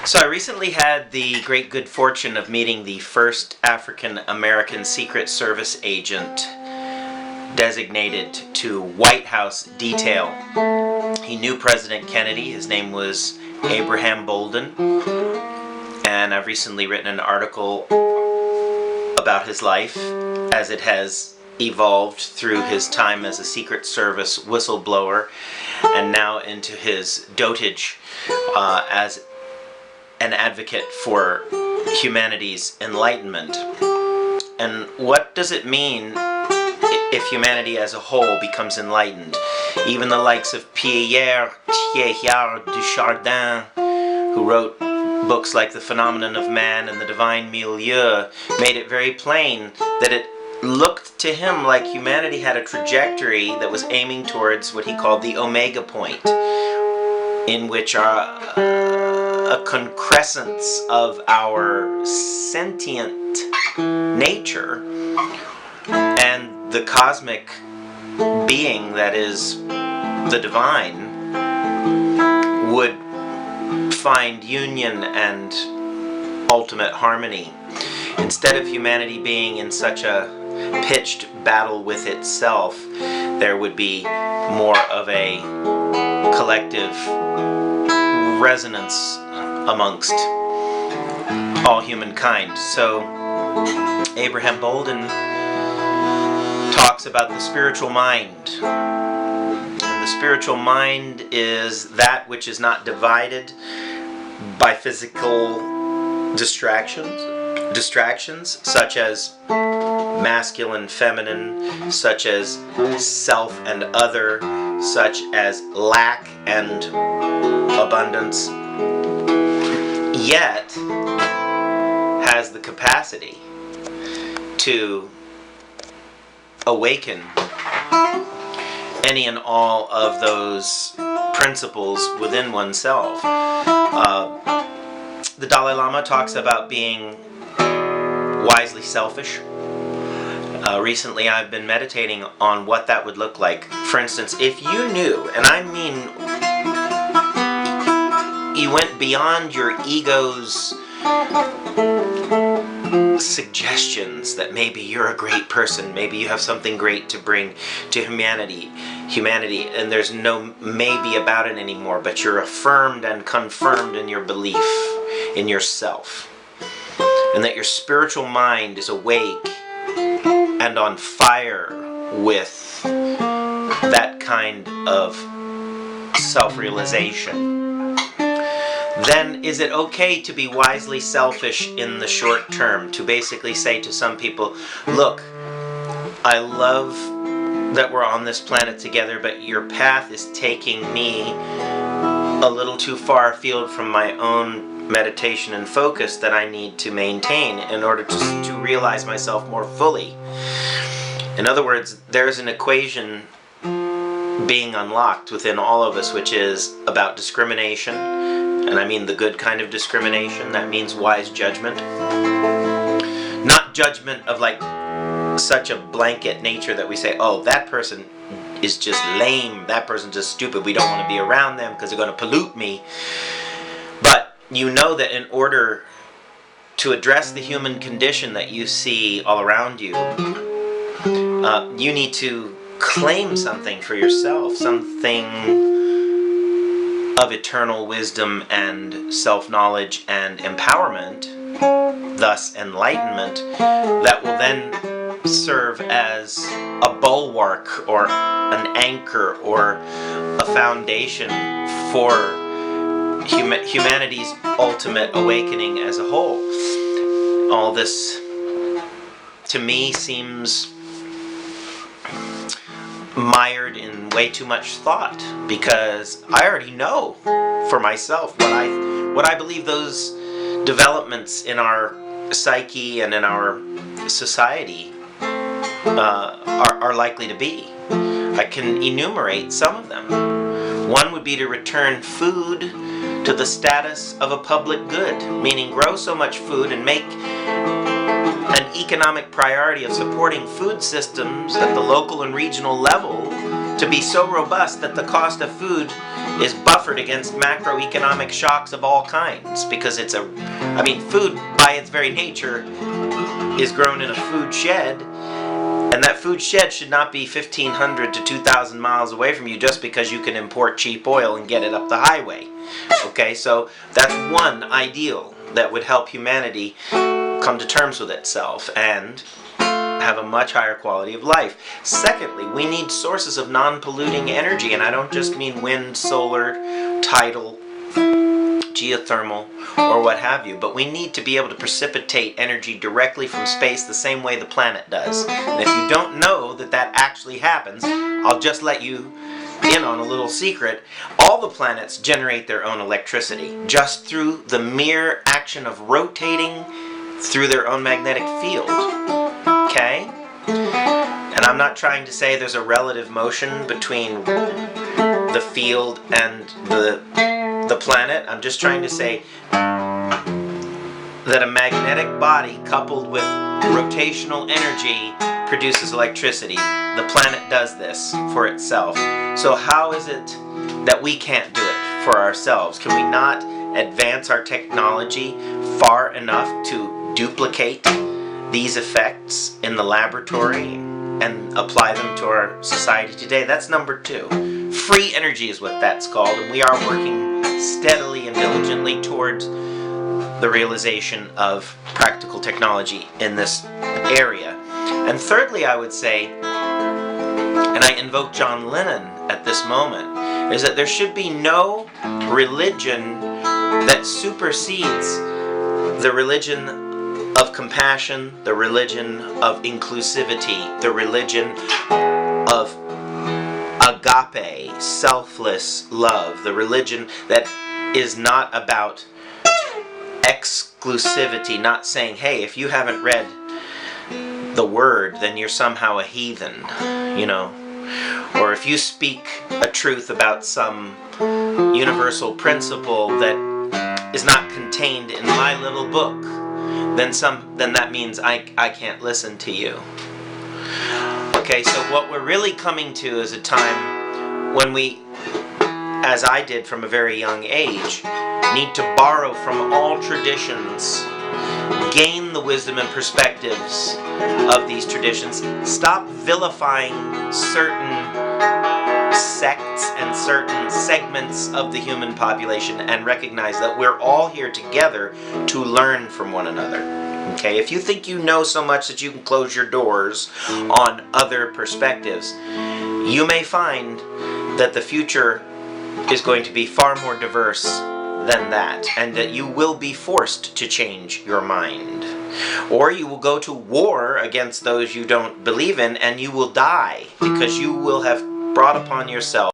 So I recently had the great good fortune of meeting the first African American Secret Service agent designated to White House detail. He knew President Kennedy. His name was Abraham Bolden, and I've recently written an article about his life as it has evolved through his time as a Secret Service whistleblower and now into his dotage as an advocate for humanity's enlightenment. And what does it mean if humanity as a whole becomes enlightened? Even the likes of Pierre Teilhard du Chardin, who wrote books like The Phenomenon of Man and The Divine Milieu, made it very plain that it looked to him like humanity had a trajectory that was aiming towards what he called the omega point, in which a concrescence of our sentient nature and the cosmic being that is the divine would find union and ultimate harmony. Instead of humanity being in such a pitched battle with itself, there would be more of a collective resonance amongst all humankind. So Abraham Bolden talks about the spiritual mind. And the spiritual mind is that which is not divided by physical distractions such as masculine, feminine, such as self and other, such as lack and abundance, yet has the capacity to awaken any and all of those principles within oneself. The Dalai Lama talks about being wisely selfish. Recently I've been meditating on what that would look like. For instance, if you knew, and I mean you went beyond your ego's suggestions that maybe you're a great person, maybe you have something great to bring to humanity, and there's no maybe about it anymore, but you're affirmed and confirmed in your belief in yourself, and that your spiritual mind is awake and on fire with that kind of self-realization, then is it okay to be wisely selfish in the short term, to basically say to some people, look, I love that we're on this planet together, but your path is taking me a little too far afield from my own meditation and focus that I need to maintain in order to realize myself more fully. In other words, there's an equation being unlocked within all of us, which is about discrimination, and I mean the good kind of discrimination. That means wise judgment. Not judgment of like such a blanket nature that we say, oh, that person is just lame, that person's just stupid, we don't want to be around them because they're going to pollute me. But you know that in order to address the human condition that you see all around you, you need to claim something for yourself, something of eternal wisdom and self-knowledge and empowerment, thus enlightenment, that will then serve as a bulwark or an anchor or a foundation for humanity's ultimate awakening as a whole. All this, to me, seems mired in way too much thought, because I already know for myself what I believe those developments in our psyche and in our society are likely to be. I can enumerate some of them. One would be to return food to the status of a public good, meaning grow so much food and make an economic priority of supporting food systems at the local and regional level to be so robust that the cost of food is buffered against macroeconomic shocks of all kinds, because it's food by its very nature is grown in a food shed, and that food shed should not be 1,500 to 2,000 miles away from you just because you can import cheap oil and get it up the highway. Okay, so that's one ideal that would help humanity come to terms with itself and have a much higher quality of life. Secondly, we need sources of non-polluting energy, and I don't just mean wind, solar, tidal, geothermal, or what have you, but we need to be able to precipitate energy directly from space the same way the planet does. And if you don't know that that actually happens, I'll just let you in on a little secret. All the planets generate their own electricity just through the mere action of rotating through their own magnetic field. Okay? And I'm not trying to say there's a relative motion between the field and the planet. I'm just trying to say that a magnetic body coupled with rotational energy produces electricity. The planet does this for itself. So how is it that we can't do it for ourselves? Can we not advance our technology far enough to duplicate these effects in the laboratory and apply them to our society today? That's number 2. Free energy is what that's called, and we are working steadily and diligently towards the realization of practical technology in this area. And thirdly, I would say, and I invoke John Lennon at this moment, is that there should be no religion that supersedes the religion of compassion, the religion of inclusivity, the religion of agape, selfless love, the religion that is not about exclusivity, not saying, hey, if you haven't read the word, then you're somehow a heathen, you know. Or if you speak a truth about some universal principle that is not contained in my little book, then that means I can't listen to you. Okay, so what we're really coming to is a time when we, as I did from a very young age, need to borrow from all traditions, gain the wisdom and perspectives of these traditions, stop vilifying certain sects and certain segments of the human population, and recognize that we're all here together to learn from one another. Okay, if you think you know so much that you can close your doors on other perspectives, you may find that the future is going to be far more diverse than that, and that you will be forced to change your mind. Or you will go to war against those you don't believe in, and you will die because you will have brought upon yourself